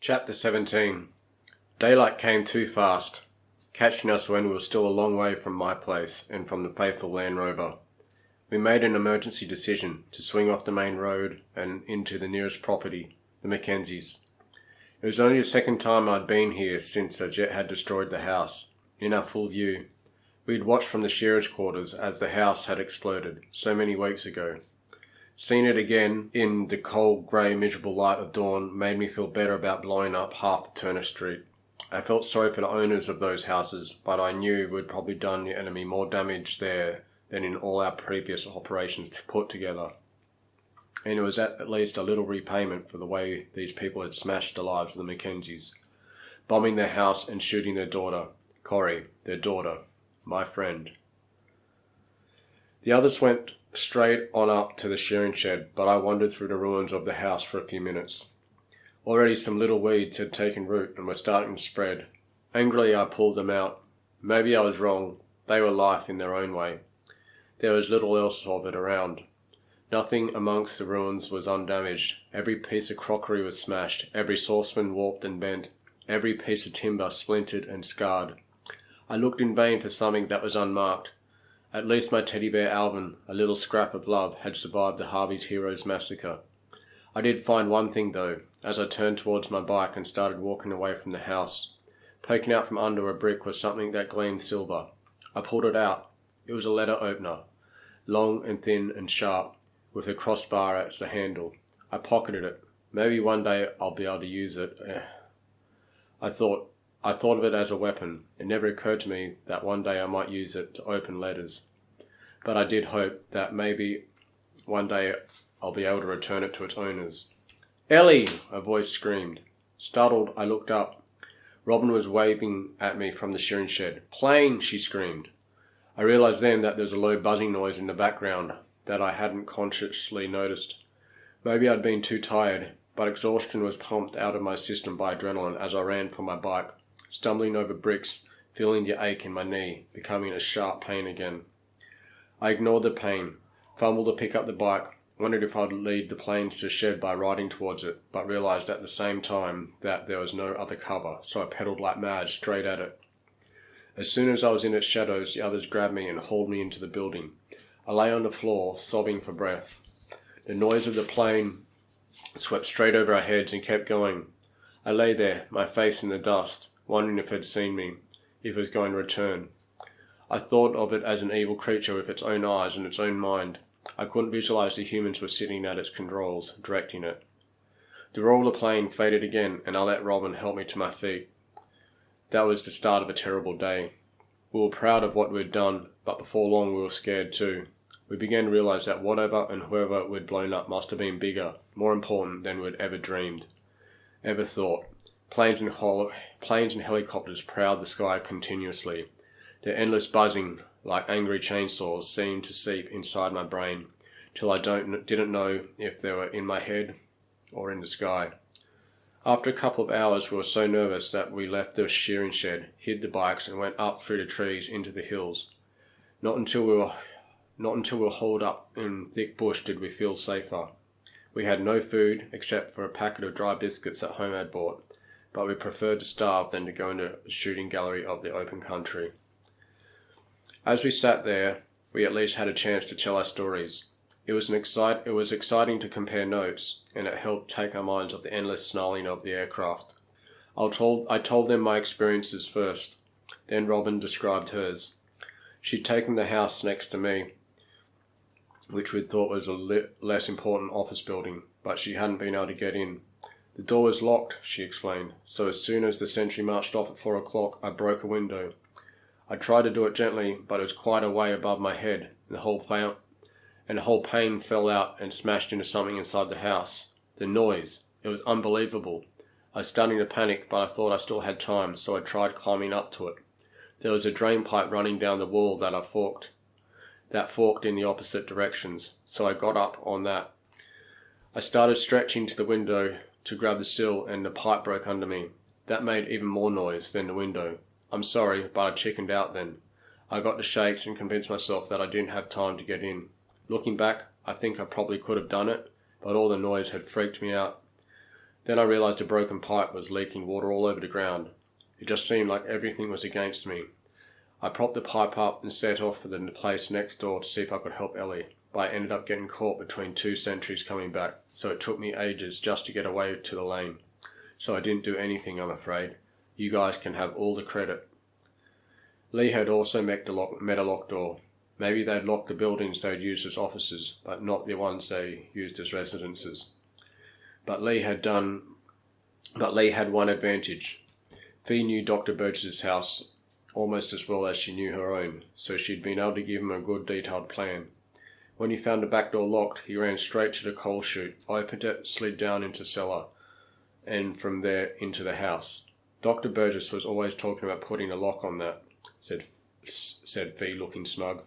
Chapter 17. Daylight came too fast, catching us when we were still a long way from my place and from the faithful Land Rover. We made an emergency decision to swing off the main road and into the nearest property, the Mackenzies. It was only the second time I'd been here since a jet had destroyed the house, in our full view. We'd watched from the shearers' quarters as the house had exploded so many weeks ago. Seeing it again in the cold, grey, miserable light of dawn made me feel better about blowing up half the Turner Street. I felt sorry for the owners of those houses, but I knew we'd probably done the enemy more damage there than in all our previous operations put together. And it was at least a little repayment for the way these people had smashed the lives of the Mackenzies, bombing their house and shooting their daughter, Corrie, their daughter, my friend. The others went straight on up to the shearing shed, but I wandered through the ruins of the house for a few minutes. Already some little weeds had taken root and were starting to spread. Angrily I pulled them out. Maybe I was wrong. They were life in their own way. There was little else of it around. Nothing amongst the ruins was undamaged. Every piece of crockery was smashed, every saucepan warped and bent, every piece of timber splintered and scarred. I looked in vain for something that was unmarked. At least my teddy bear Alvin, a little scrap of love, had survived the Harvey's Heroes massacre. I did find one thing though, as I turned towards my bike and started walking away from the house. Poking out from under a brick was something that gleamed silver. I pulled it out. It was a letter opener, long and thin and sharp, with a crossbar as the handle. I pocketed it. Maybe one day I'll be able to use it. I thought of it as a weapon. It never occurred to me that one day I might use it to open letters. But I did hope that maybe one day I'll be able to return it to its owners. "Ellie!" a voice screamed. Startled, I looked up. Robin was waving at me from the shearing shed. "Plane!" she screamed. I realised then that there was a low buzzing noise in the background that I hadn't consciously noticed. Maybe I'd been too tired, but exhaustion was pumped out of my system by adrenaline as I ran for my bike, stumbling over bricks, feeling the ache in my knee, becoming a sharp pain again. I ignored the pain, fumbled to pick up the bike, wondered if I'd lead the planes to the shed by riding towards it, but realised at the same time that there was no other cover, so I pedalled like mad straight at it. As soon as I was in its shadows, the others grabbed me and hauled me into the building. I lay on the floor, sobbing for breath. The noise of the plane swept straight over our heads and kept going. I lay there, my face in the dust, wondering if it had seen me, if it was going to return. I thought of it as an evil creature with its own eyes and its own mind. I couldn't visualize the humans were sitting at its controls, directing it. The roar of the plane faded again, and I let Robin help me to my feet. That was the start of a terrible day. We were proud of what we'd done, but before long we were scared too. We began to realize that whatever and whoever we'd blown up must have been bigger, more important than we'd ever dreamed, ever thought. Planes and helicopters prowled the sky continuously. Their endless buzzing, like angry chainsaws, seemed to seep inside my brain, till I didn't know if they were in my head or in the sky. After a couple of hours, we were so nervous that we left the shearing shed, hid the bikes, and went up through the trees into the hills. Not until we were holed up in thick bush did we feel safer. We had no food except for a packet of dry biscuits that home had bought, but we preferred to starve than to go into the shooting gallery of the open country. As we sat there, we at least had a chance to tell our stories. It was exciting to compare notes, and it helped take our minds off the endless snarling of the aircraft. I told them my experiences first. Then Robin described hers. She'd taken the house next to me, which we'd thought was a less important office building, but she hadn't been able to get in. The door was locked, she explained, so as soon as the sentry marched off at 4 o'clock, I broke a window. I tried to do it gently, but it was quite a way above my head, and the whole pane fell out and smashed into something inside the house. The noise. It was unbelievable. I was starting to panic, but I thought I still had time, so I tried climbing up to it. There was a drain pipe running down the wall that forked in the opposite directions, so I got up on that. I started stretching to the window to grab the sill, and the pipe broke under me. That made even more noise than the window. I'm sorry, but I chickened out then. I got the shakes and convinced myself that I didn't have time to get in. Looking back, I think I probably could have done it, but all the noise had freaked me out. Then I realised a broken pipe was leaking water all over the ground. It just seemed like everything was against me. I propped the pipe up and set off for the place next door to see if I could help Ellie, but I ended up getting caught between two sentries coming back, so it took me ages just to get away to the lane. So I didn't do anything, I'm afraid. You guys can have all the credit. Lee had also met a locked door. Maybe they'd locked the buildings they'd used as offices, but not the ones they used as residences. But Lee had one advantage. Fee knew Dr. Burgess's house almost as well as she knew her own, so she'd been able to give him a good detailed plan. When he found the back door locked, he ran straight to the coal chute, opened it, slid down into the cellar, and from there into the house. Dr. Burgess was always talking about putting a lock on that, said Fee, looking smug.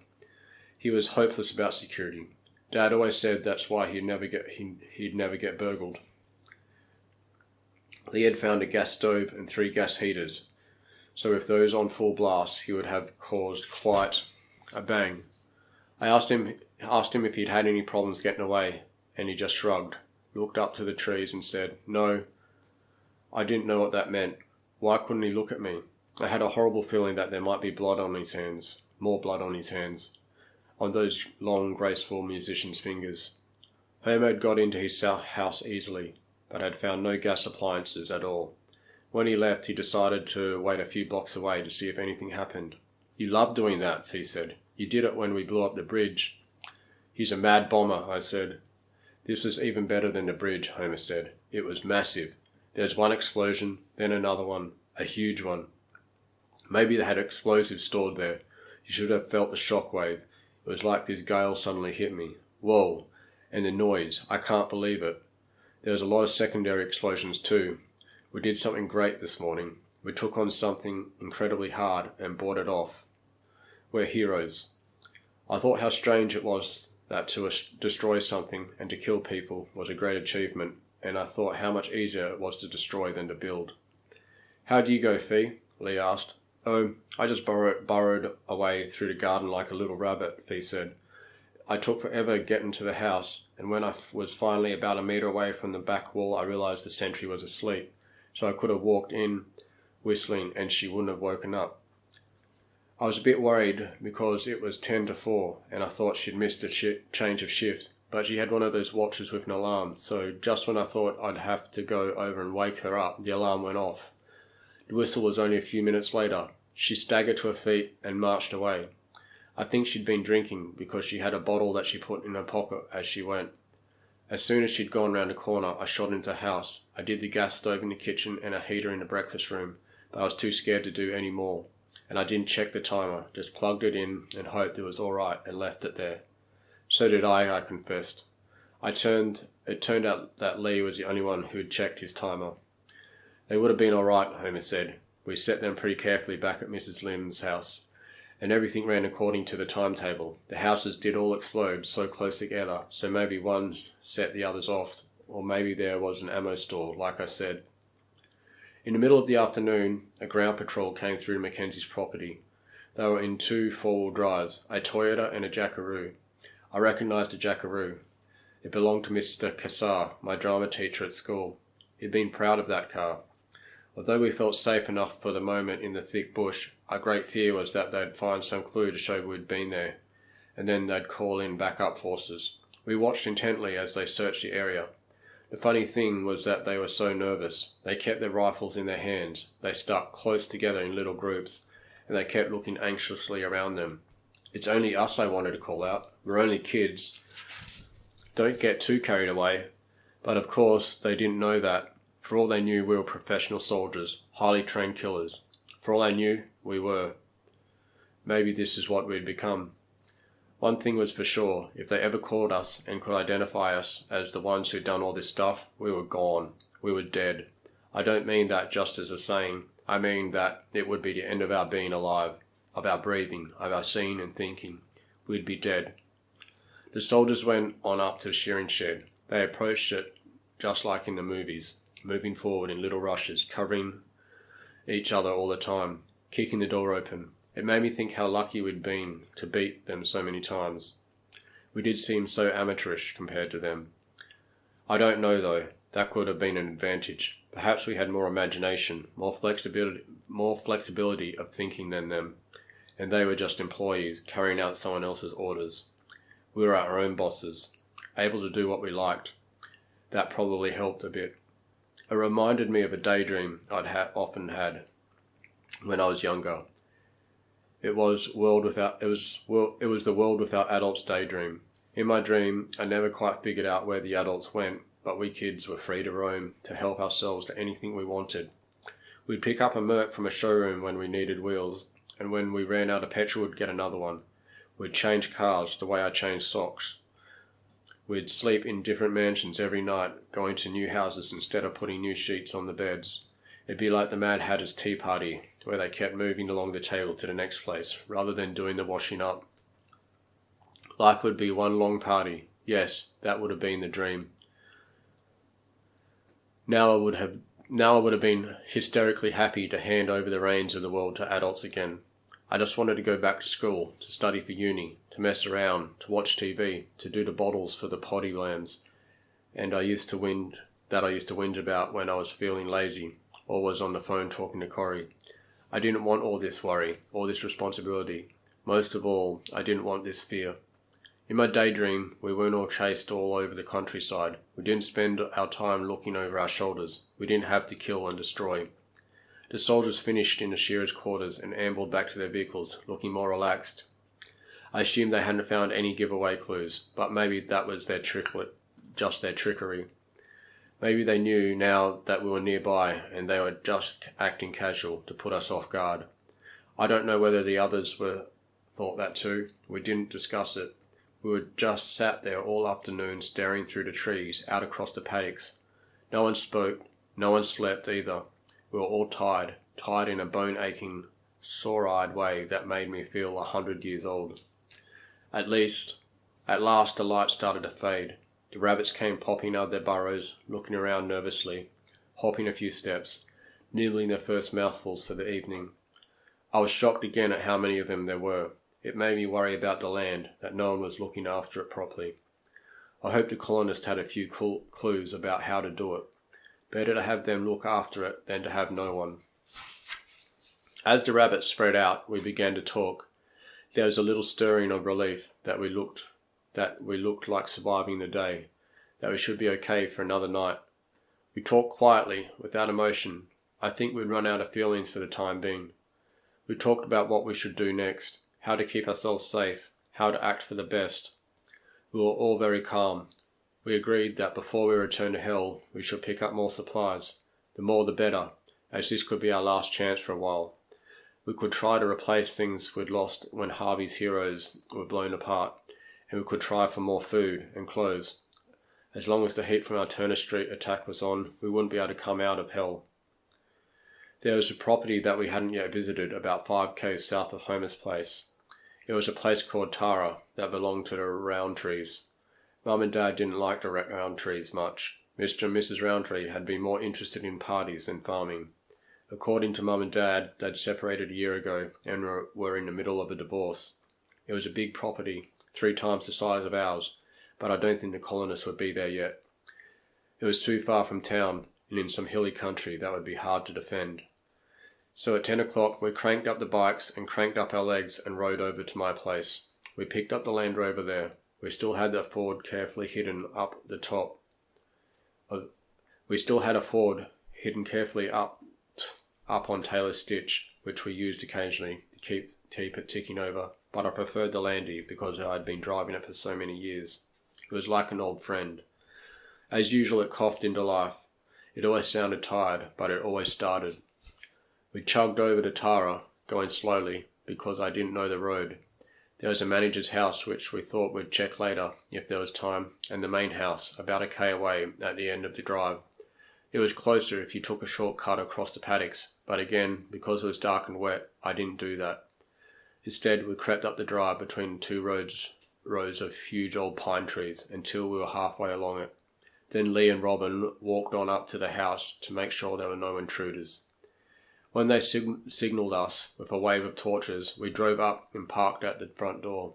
He was hopeless about security. Dad always said that's why he'd never get burgled. Lee had found a gas stove and 3 gas heaters, so with those on full blast, he would have caused quite a bang. I asked him if he'd had any problems getting away, and he just shrugged, looked up to the trees and said, "No." I didn't know what that meant. Why couldn't he look at me? I had a horrible feeling that there might be blood on his hands, more blood on his hands, on those long, graceful musician's fingers. Homer had got into his house easily, but had found no gas appliances at all. When he left, he decided to wait a few blocks away to see if anything happened. "You love doing that," Fee said. "You did it when we blew up the bridge." "He's a mad bomber," I said. "This was even better than the bridge," Homer said. "It was massive. There was one explosion, then another one, a huge one. Maybe they had explosives stored there. You should have felt the shockwave. It was like this gale suddenly hit me. Whoa! And the noise. I can't believe it. There was a lot of secondary explosions too. We did something great this morning. We took on something incredibly hard and brought it off. We're heroes." I thought how strange it was that to destroy something and to kill people was a great achievement, and I thought how much easier it was to destroy than to build. "How do you go, Fee?" Lee asked. "Oh, I just burrowed away through the garden like a little rabbit," Fee said. "I took forever getting to the house, and when I was finally about a metre away from the back wall, I realised the sentry was asleep, so I could have walked in whistling and she wouldn't have woken up. I was a bit worried because it was 10 to 4 and I thought she'd missed a change of shift, but she had one of those watches with an alarm, so just when I thought I'd have to go over and wake her up, the alarm went off. The whistle was only a few minutes later. She staggered to her feet and marched away. I think she'd been drinking because she had a bottle that she put in her pocket as she went. As soon as she'd gone round the corner, I shot into the house. I did the gas stove in the kitchen and a heater in the breakfast room, but I was too scared to do any more. And I didn't check the timer, just plugged it in and hoped it was all right and left it there. So did I confessed. It turned out that Lee was the only one who had checked his timer. They would have been all right, Homer said. We set them pretty carefully back at Mrs. Lim's house, and everything ran according to the timetable. The houses did all explode so close together, so maybe one set the others off, or maybe there was an ammo store, like I said. In the middle of the afternoon, a ground patrol came through Mackenzie's property. They were in 2 4-wheel drives, a Toyota and a Jackaroo. I recognised the Jackaroo. It belonged to Mr. Cassar, my drama teacher at school. He'd been proud of that car. Although we felt safe enough for the moment in the thick bush, our great fear was that they'd find some clue to show we'd been there, and then they'd call in backup forces. We watched intently as they searched the area. The funny thing was that they were so nervous. They kept their rifles in their hands. They stuck close together in little groups, and they kept looking anxiously around them. It's only us, I wanted to call out. We're only kids. Don't get too carried away. But of course, they didn't know that. For all they knew, we were professional soldiers, highly trained killers. For all they knew, we were. Maybe this is what we'd become. One thing was for sure, if they ever caught us and could identify us as the ones who'd done all this stuff, we were gone. We were dead. I don't mean that just as a saying. I mean that it would be the end of our being alive, of our breathing, of our seeing and thinking. We'd be dead. The soldiers went on up to the shearing shed. They approached it just like in the movies, moving forward in little rushes, covering each other all the time, kicking the door open. It made me think how lucky we'd been to beat them so many times. We did seem so amateurish compared to them. I don't know though. That could have been an advantage. Perhaps we had more imagination, more flexibility of thinking than them, and they were just employees carrying out someone else's orders. We were our own bosses, able to do what we liked. That probably helped a bit. It reminded me of a daydream I'd often had when I was younger. It was the world without adults daydream. In my dream, I never quite figured out where the adults went, but we kids were free to roam, to help ourselves to anything we wanted. We'd pick up a Merc from a showroom when we needed wheels, and when we ran out of petrol, we'd get another one. We'd change cars the way I changed socks. We'd sleep in different mansions every night, going to new houses instead of putting new sheets on the beds. It'd be like the Mad Hatter's tea party, where they kept moving along the table to the next place, rather than doing the washing up. Life would be one long party. Yes, that would have been the dream. Now I would have been hysterically happy to hand over the reins of the world to adults again. I just wanted to go back to school, to study for uni, to mess around, to watch TV, to do the bottles for the potty lambs, and I used to whinge about when I was feeling lazy, or was on the phone talking to Corey. I didn't want all this worry, all this responsibility. Most of all, I didn't want this fear. In my daydream, we weren't all chased all over the countryside. We didn't spend our time looking over our shoulders. We didn't have to kill and destroy. The soldiers finished in the shearers' quarters and ambled back to their vehicles, looking more relaxed. I assumed they hadn't found any giveaway clues, but maybe that was just their trickery. Maybe they knew now that we were nearby and they were just acting casual to put us off guard. I don't know whether the others thought that too. We didn't discuss it. We were just sat there all afternoon staring through the trees out across the paddocks. No one spoke, no one slept either. We were all tired in a bone-aching, sore-eyed way that made me feel 100 years old. At last the light started to fade. The rabbits came popping out of their burrows, looking around nervously, hopping a few steps, nibbling their first mouthfuls for the evening. I was shocked again at how many of them there were. It made me worry about the land, that no one was looking after it properly. I hoped the colonists had a few clues about how to do it. Better to have them look after it than to have no one. As the rabbits spread out, we began to talk. There was a little stirring of relief that we looked like surviving the day, that we should be okay for another night. We talked quietly, without emotion. I think we'd run out of feelings for the time being. We talked about what we should do next, how to keep ourselves safe, how to act for the best. We were all very calm. We agreed that before we returned to hell, we should pick up more supplies. The more the better, as this could be our last chance for a while. We could try to replace things we'd lost when Harvey's heroes were blown apart, and we could try for more food and clothes. As long as the heat from our Turner Street attack was on, we wouldn't be able to come out of hell. There was a property that we hadn't yet visited about 5 k's south of Homer's place. It was a place called Tara that belonged to the Roundtrees. Mum and Dad didn't like the Roundtrees much. Mr. and Mrs. Roundtree had been more interested in parties than farming. According to Mum and Dad, they'd separated a year ago and were in the middle of a divorce. It was a big property, 3 times the size of ours, but I don't think the colonists would be there yet. It was too far from town and in some hilly country that would be hard to defend. So at 10 o'clock we cranked up the bikes and cranked up our legs and rode over to my place. We picked up the Land Rover there. We still had the Ford carefully hidden up the top. We still had a Ford hidden carefully up on Taylor's stitch, which we used occasionally to keep it ticking over, but I preferred the Landy because I had been driving it for so many years. It was like an old friend. As usual, it coughed into life. It always sounded tired, but it always started. We chugged over to Tara, going slowly, because I didn't know the road. There was a manager's house which we thought we'd check later, if there was time, and the main house, about 1 k away at the end of the drive. It was closer if you took a shortcut across the paddocks, but again, because it was dark and wet, I didn't do that. Instead, we crept up the drive between 2 rows of huge old pine trees until we were halfway along it. Then Lee and Robin walked on up to the house to make sure there were no intruders. When they signalled us with a wave of torches, we drove up and parked at the front door.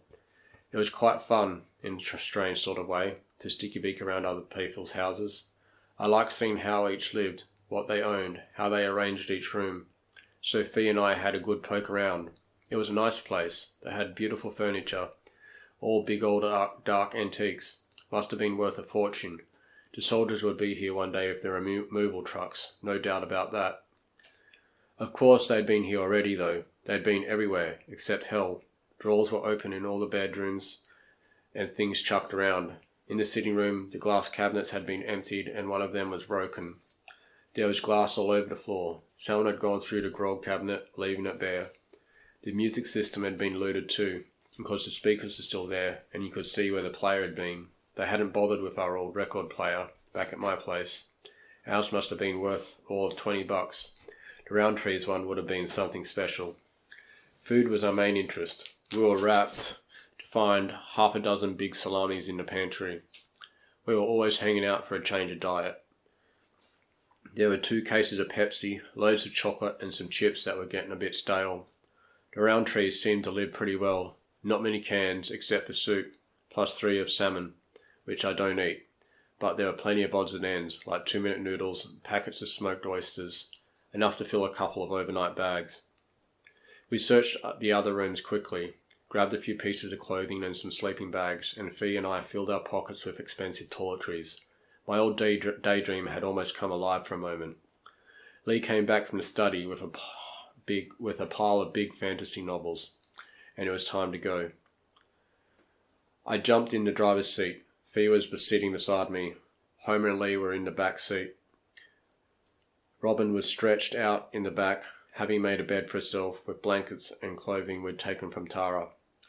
It was quite fun, in a strange sort of way, to stick your beak around other people's houses. I liked seeing how each lived, what they owned, how they arranged each room. Sophie and I had a good poke around. It was a nice place. They had beautiful furniture, all big old dark antiques. Must have been worth a fortune. The soldiers would be here one day with their removal trucks, no doubt about that. Of course they'd been here already though. They'd been everywhere, except hell. Drawers were open in all the bedrooms and things chucked around. In the sitting room, the glass cabinets had been emptied and one of them was broken. There was glass all over the floor. Someone had gone through the grog cabinet, leaving it bare. The music system had been looted too, because the speakers were still there and you could see where the player had been. They hadn't bothered with our old record player back at my place. Ours must have been worth all of $20. The Roundtree's one would have been something special. Food was our main interest. We were rapt to find half a dozen big salamis in the pantry. We were always hanging out for a change of diet. There were 2 cases of Pepsi, loads of chocolate and some chips that were getting a bit stale. The Roundtrees seemed to live pretty well. Not many cans except for soup, plus 3 of salmon, which I don't eat. But there were plenty of odds and ends, like 2-minute noodles, packets of smoked oysters, enough to fill a couple of overnight bags. We searched the other rooms quickly, grabbed a few pieces of clothing and some sleeping bags, and Fee and I filled our pockets with expensive toiletries. My old daydream had almost come alive for a moment. Lee came back from the study with a pile of big fantasy novels, and it was time to go. I jumped in the driver's seat. Fee was sitting beside me. Homer and Lee were in the back seat. Robin was stretched out in the back, having made a bed for herself with blankets and clothing we'd taken from Tara.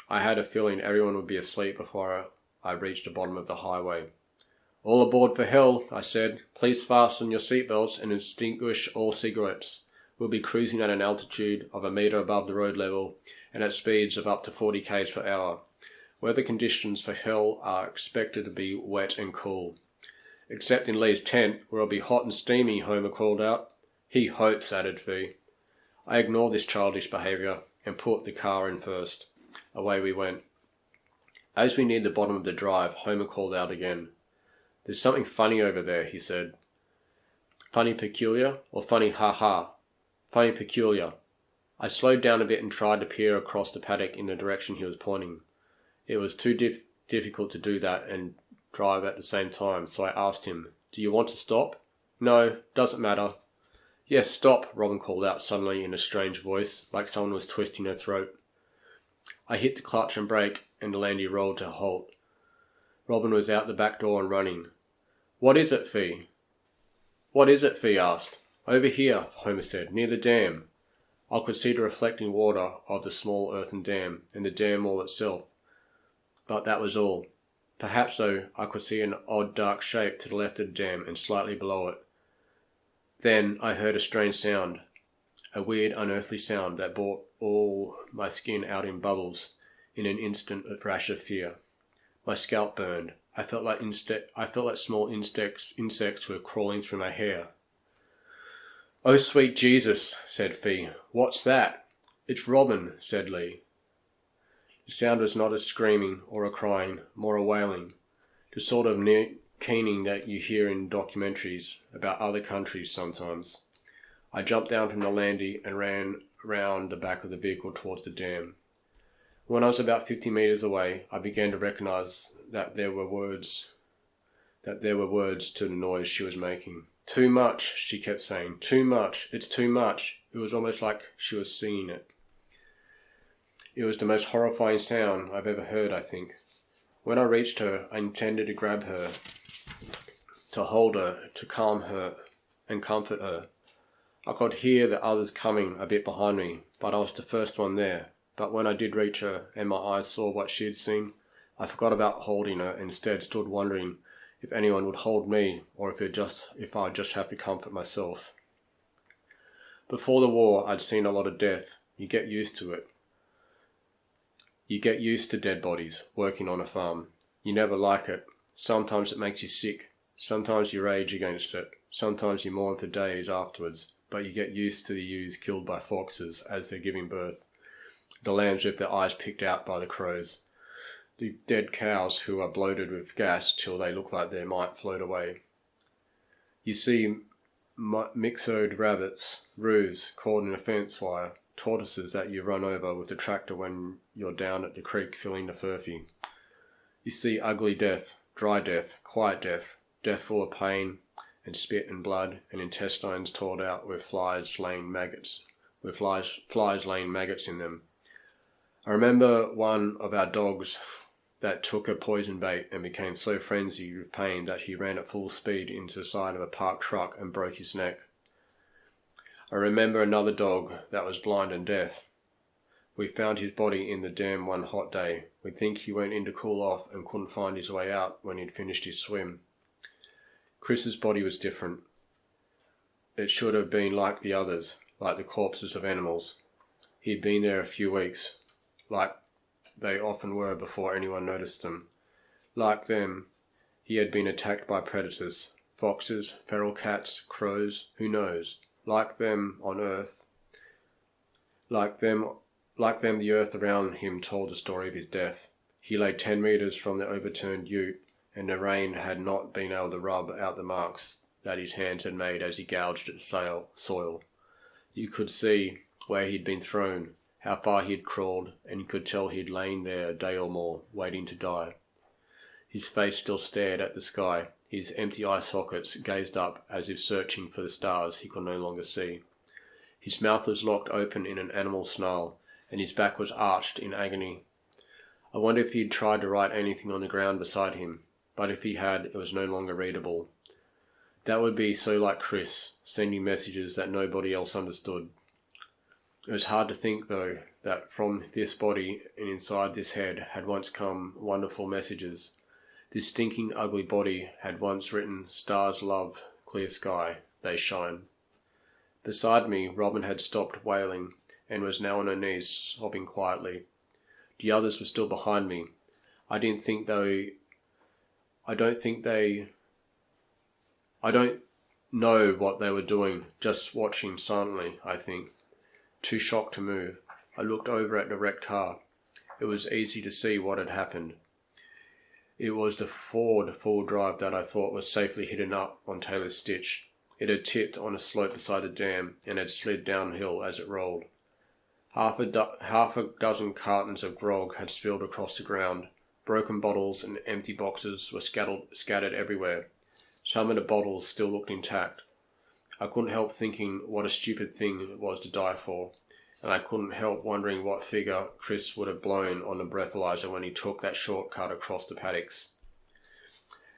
I had a feeling everyone would be asleep before I reached the bottom of the highway. "All aboard for hell," I said. "Please fasten your seatbelts and extinguish all cigarettes. We'll be cruising at an altitude of 1 metre above the road level and at speeds of up to 40 km per hour. Weather conditions for hell are expected to be wet and cool." "Except in Lee's tent, where it'll be hot and steamy," Homer called out. "He hopes," added Fee. I ignored this childish behaviour and put the car in first. Away we went. As we neared the bottom of the drive, Homer called out again. "There's something funny over there," he said. "Funny peculiar or funny ha-ha?" "Funny peculiar." I slowed down a bit and tried to peer across the paddock in the direction he was pointing. It was too difficult to do that and drive at the same time, so I asked him, "Do you want to stop?" "No, doesn't matter." "Yes, stop," Robin called out suddenly in a strange voice, like someone was twisting her throat. I hit the clutch and brake, and the Landy rolled to a halt. Robin was out the back door and running. "What is it, Fee?" "What is it?" Fee asked. "Over here," Homer said, "near the dam." I could see the reflecting water of the small earthen dam, and the dam wall itself. But that was all. Perhaps, though, I could see an odd dark shape to the left of the dam and slightly below it. Then I heard a strange sound, a weird, unearthly sound that brought all my skin out in bubbles in an instant of rash of fear. My scalp burned. I felt like small insects were crawling through my hair. "Oh, sweet Jesus," said Fee. "What's that?" "It's Robin," said Lee. The sound was not a screaming or a crying, more a wailing, the sort of keening that you hear in documentaries about other countries sometimes. I jumped down from the Landy and ran round the back of the vehicle towards the dam. When I was about 50 metres away, I began to recognise that there were words to the noise she was making. "Too much," she kept saying. "Too much. It's too much." It was almost like she was singing it. It was the most horrifying sound I've ever heard, I think. When I reached her, I intended to grab her, to hold her, to calm her and comfort her. I could hear the others coming a bit behind me, but I was the first one there. But when I did reach her and my eyes saw what she had seen, I forgot about holding her and instead stood wondering if anyone would hold me or if I'd just have to comfort myself. Before the war, I'd seen a lot of death. You get used to it. You get used to dead bodies working on a farm. You never like it. Sometimes it makes you sick. Sometimes you rage against it. Sometimes you mourn for days afterwards. But you get used to the ewes killed by foxes as they're giving birth. The lambs with their eyes picked out by the crows. The dead cows who are bloated with gas till they look like they might float away. You see mixoed rabbits, roos caught in a fence wire, tortoises that you run over with the tractor when you're down at the creek filling the furphy. You see ugly death, dry death, quiet death, death full of pain and spit and blood and intestines torn out with flies laying maggots in them. I remember one of our dogs that took a poison bait and became so frenzied with pain that he ran at full speed into the side of a parked truck and broke his neck. I remember another dog that was blind and deaf. We found his body in the dam one hot day. We think he went in to cool off and couldn't find his way out when he'd finished his swim. Chris's body was different. It should have been like the others, like the corpses of animals. He'd been there a few weeks, like they often were before anyone noticed them. Like them, he had been attacked by predators, foxes, feral cats, crows, who knows. Like them on Earth. Like them, the earth around him told the story of his death. He lay 10 metres from the overturned ute, and the rain had not been able to rub out the marks that his hands had made as he gouged at soil. You could see where he'd been thrown, how far he'd crawled, and you could tell he'd lain there a day or more, waiting to die. His face still stared at the sky. His empty eye sockets gazed up as if searching for the stars he could no longer see. His mouth was locked open in an animal snarl, and his back was arched in agony. I wonder if he'd tried to write anything on the ground beside him, but if he had, it was no longer readable. That would be so like Chris, sending messages that nobody else understood. It was hard to think, though, that from this body and inside this head had once come wonderful messages. This stinking, ugly body had once written, "Stars love, clear sky, they shine." Beside me, Robin had stopped wailing and was now on her knees, sobbing quietly. The others were still behind me. I don't know what they were doing, just watching silently, I think. Too shocked to move. I looked over at the wrecked car. It was easy to see what had happened. It was the Ford full drive that I thought was safely hidden up on Taylor's Stitch. It had tipped on a slope beside the dam and had slid downhill as it rolled. Half a dozen cartons of grog had spilled across the ground. Broken bottles and empty boxes were scattered everywhere. Some of the bottles still looked intact. I couldn't help thinking what a stupid thing it was to die for, and I couldn't help wondering what figure Chris would have blown on the breathalyzer when he took that shortcut across the paddocks.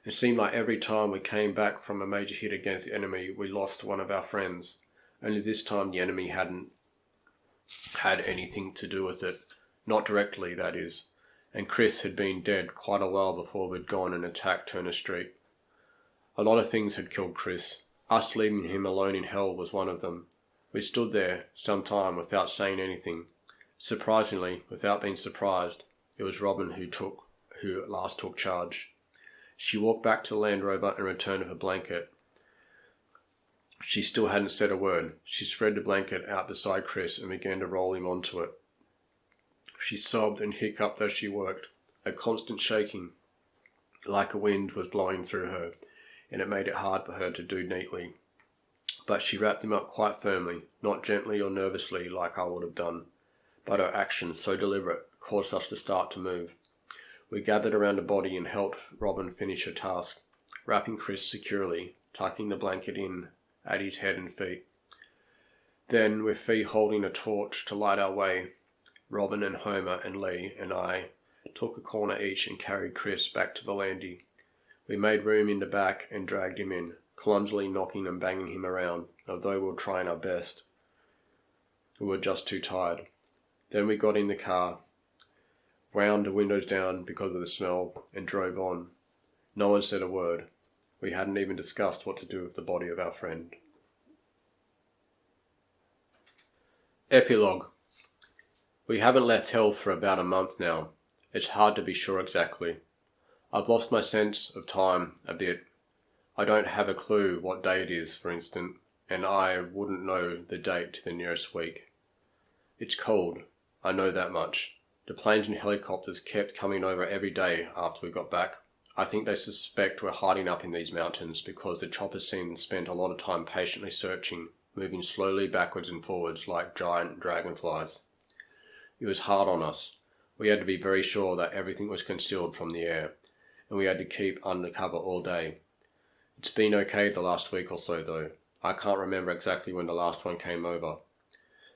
It seemed like every time we came back from a major hit against the enemy, we lost one of our friends. Only this time the enemy hadn't had anything to do with it. Not directly, that is. And Chris had been dead quite a while before we'd gone and attacked Turner Street. A lot of things had killed Chris. Us leaving him alone in hell was one of them. We stood there some time without saying anything. Surprisingly, without being surprised, it was Robin who at last took charge. She walked back to the Land Rover and returned with a blanket. She still hadn't said a word. She spread the blanket out beside Chris and began to roll him onto it. She sobbed and hiccuped as she worked. A constant shaking, like a wind, was blowing through her, and it made it hard for her to do neatly. But she wrapped him up quite firmly, not gently or nervously like I would have done, but her actions, so deliberate, caused us to start to move. We gathered around the body and helped Robin finish her task, wrapping Chris securely, tucking the blanket in at his head and feet. Then, with Fee holding a torch to light our way, Robin and Homer and Lee and I took a corner each and carried Chris back to the landie. We made room in the back and dragged him in, clumsily knocking and banging him around, although we were trying our best. We were just too tired. Then we got in the car, wound the windows down because of the smell, and drove on. No one said a word. We hadn't even discussed what to do with the body of our friend. Epilogue. We haven't left hell for about a month now. It's hard to be sure exactly. I've lost my sense of time a bit. I don't have a clue what day it is, for instance, and I wouldn't know the date to the nearest week. It's cold, I know that much. The planes and helicopters kept coming over every day after we got back. I think they suspect we're hiding up in these mountains because the choppers seem to spend a lot of time patiently searching, moving slowly backwards and forwards like giant dragonflies. It was hard on us. We had to be very sure that everything was concealed from the air, and we had to keep under cover all day. It's been okay the last week or so though. I can't remember exactly when the last one came over.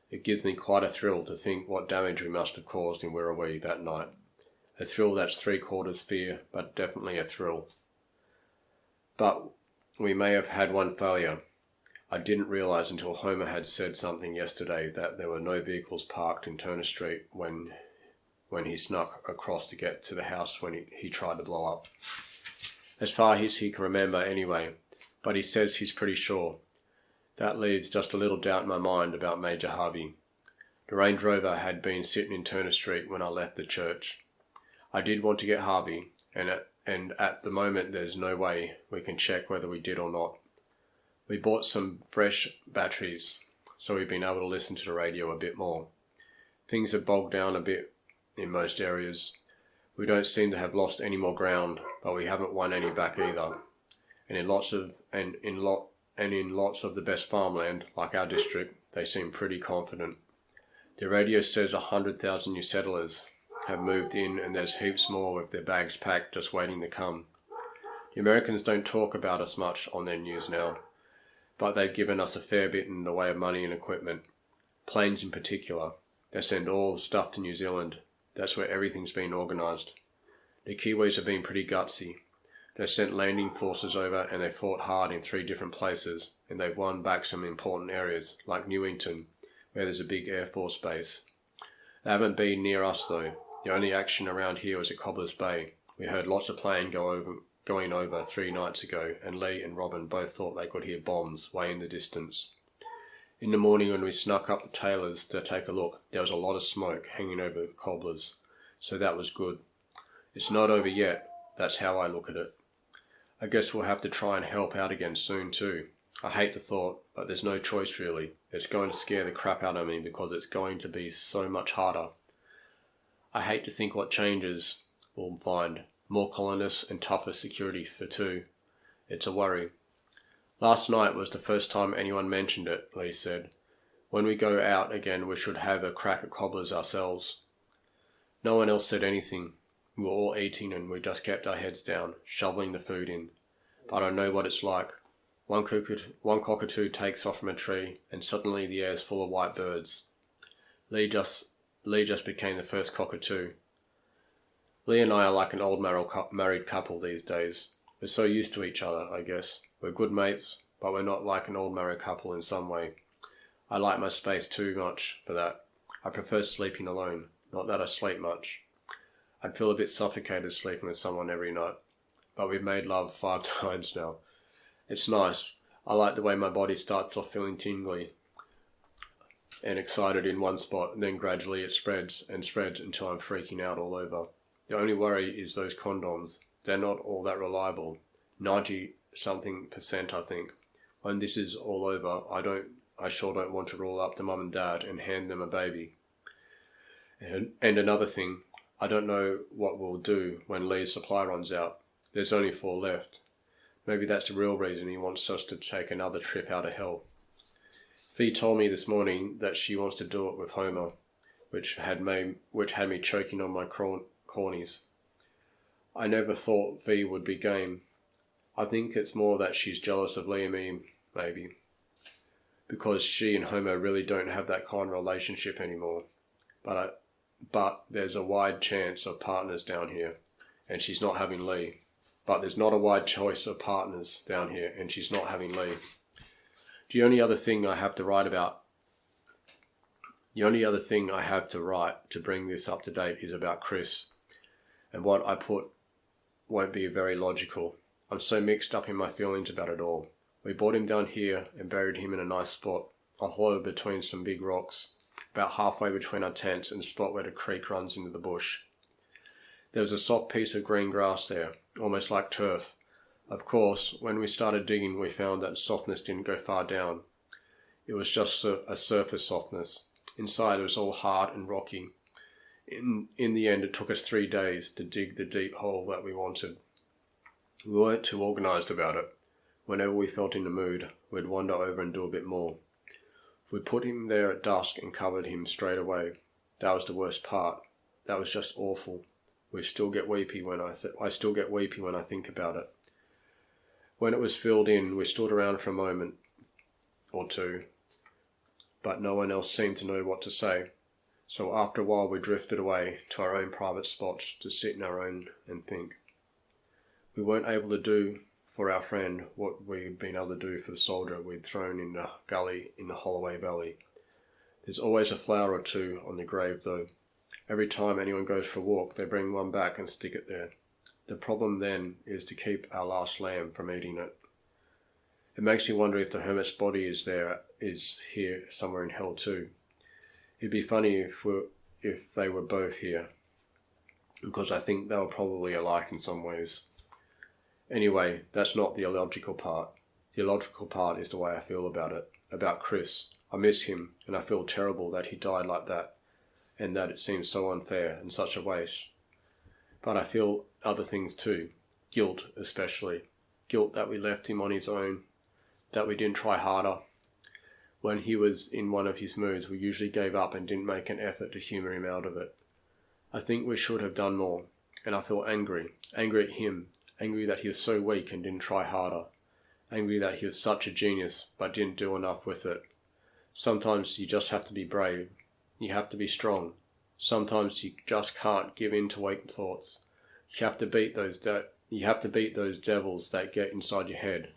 It gives me quite a thrill to think what damage we must have caused in Wirrawee that night. A thrill that's 3/4 fear, but definitely a thrill. But we may have had one failure. I didn't realise until Homer had said something yesterday that there were no vehicles parked in Turner Street when he snuck across to get to the house when he tried to blow up. As far as he can remember anyway, but he says he's pretty sure. That leaves just a little doubt in my mind about Major Harvey. The Range Rover had been sitting in Turner Street when I left the church. I did want to get Harvey, and at the moment there's no way we can check whether we did or not. We bought some fresh batteries, so we've been able to listen to the radio a bit more. Things have bogged down a bit in most areas. We don't seem to have lost any more ground, but we haven't won any back either. And in lots of the best farmland, like our district, they seem pretty confident. The radio says 100,000 new settlers have moved in, and there's heaps more with their bags packed just waiting to come. The Americans don't talk about us much on their news now, but they've given us a fair bit in the way of money and equipment. Planes in particular. They send all the stuff to New Zealand. That's where everything's been organised. The Kiwis have been pretty gutsy. They sent landing forces over and they fought hard in 3 different places, and they've won back some important areas, like Newington, where there's a big Air Force base. They haven't been near us though. The only action around here was at Cobblers Bay. We heard lots of plane going over 3 nights ago, and Lee and Robin both thought they could hear bombs way in the distance. In the morning when we snuck up the Taylors to take a look, there was a lot of smoke hanging over the Cobblers, so that was good. It's not over yet, that's how I look at it. I guess we'll have to try and help out again soon too. I hate the thought, but there's no choice really. It's going to scare the crap out of me because it's going to be so much harder. I hate to think what changes we'll find. More colonists and tougher security for 2. It's a worry. Last night was the first time anyone mentioned it, Lee said. When we go out again we should have a crack at Cobblers ourselves. No one else said anything. We were all eating and we just kept our heads down, shoveling the food in. But I know what it's like. One cockatoo takes off from a tree and suddenly the air's full of white birds. Lee just became the first cockatoo. Lee and I are like an old married couple these days. We're so used to each other, I guess. We're good mates, but we're not like an old married couple in some way. I like my space too much for that. I prefer sleeping alone, not that I sleep much. I'd feel a bit suffocated sleeping with someone every night, but we've made love 5 times now. It's nice. I like the way my body starts off feeling tingly and excited in one spot, and then gradually it spreads until I'm freaking out all over. The only worry is those condoms. They're not all that reliable. 90-something% I think. When this is all over, I sure don't want to roll up to Mum and Dad and hand them a baby. And another thing, I don't know what we'll do when Lee's supply runs out. There's only 4 left. Maybe that's the real reason he wants us to take another trip out of hell. Fee told me this morning that she wants to do it with Homer, which had me choking on my cornies. I never thought Fee would be game. I think it's more that she's jealous of Lee and me, maybe, because she and Homer really don't have that kind of relationship anymore. But there's a wide chance of partners down here, and she's not having Lee. But there's not a wide choice of partners down here, and she's not having Lee. The only other thing I have to write to bring this up to date is about Chris, and what I put won't be very logical. I'm so mixed up in my feelings about it all. We brought him down here and buried him in a nice spot, a hollow between some big rocks, about halfway between our tents and the spot where the creek runs into the bush. There was a soft piece of green grass there, almost like turf. Of course, when we started digging, we found that softness didn't go far down. It was just a surface softness. Inside it was all hard and rocky. In the end, it took us 3 days to dig the deep hole that we wanted. We weren't too organised about it. Whenever we felt in the mood, we'd wander over and do a bit more. We put him there at dusk and covered him straight away. That was the worst part. That was just awful. I still get weepy when I think about it. When it was filled in, we stood around for a moment or two, but no one else seemed to know what to say. So after a while we drifted away to our own private spots to sit in our own and think. We weren't able to do for our friend what we'd been able to do for the soldier we'd thrown in the gully in the Holloway Valley. There's always a flower or two on the grave though. Every time anyone goes for a walk, they bring one back and stick it there. The problem then is to keep our last lamb from eating it. It makes me wonder if the hermit's body is here somewhere in hell too. It'd be funny if they were both here, because I think they were probably alike in some ways. Anyway, that's not the illogical part. The illogical part is the way I feel about it, about Chris. I miss him, and I feel terrible that he died like that, and that it seems so unfair and such a waste. But I feel other things too, guilt especially. Guilt that we left him on his own, that we didn't try harder. When he was in one of his moods, we usually gave up and didn't make an effort to humour him out of it. I think we should have done more, and I feel angry at him, angry that he was so weak and didn't try harder, angry that he was such a genius but didn't do enough with it. Sometimes you just have to be brave, you have to be strong. Sometimes you just can't give in to weak thoughts. You have to beat those devils that get inside your head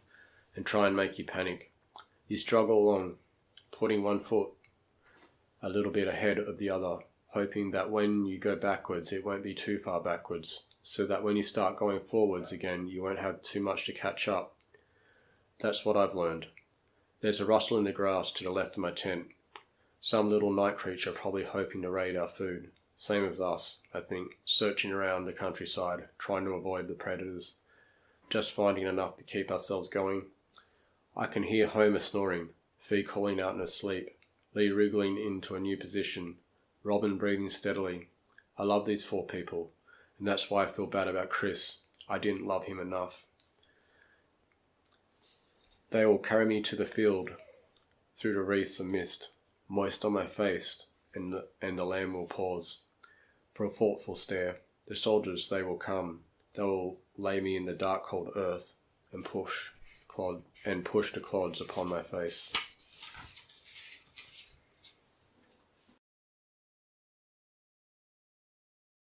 and try and make you panic. You struggle along, putting one foot a little bit ahead of the other, hoping that when you go backwards, it won't be too far backwards, so that when you start going forwards again, you won't have too much to catch up. That's what I've learned. There's a rustle in the grass to the left of my tent. Some little night creature probably hoping to raid our food. Same as us, I think, searching around the countryside, trying to avoid the predators, just finding enough to keep ourselves going. I can hear Homer snoring, Fee calling out in her sleep, Lee wriggling into a new position, Robin breathing steadily. I love these 4 people, and that's why I feel bad about Chris. I didn't love him enough. They will carry me to the field, through the wreaths of mist, moist on my face, and the lamb will pause, for a thoughtful stare. The soldiers, they will come. They will lay me in the dark cold earth, and push the clods upon my face.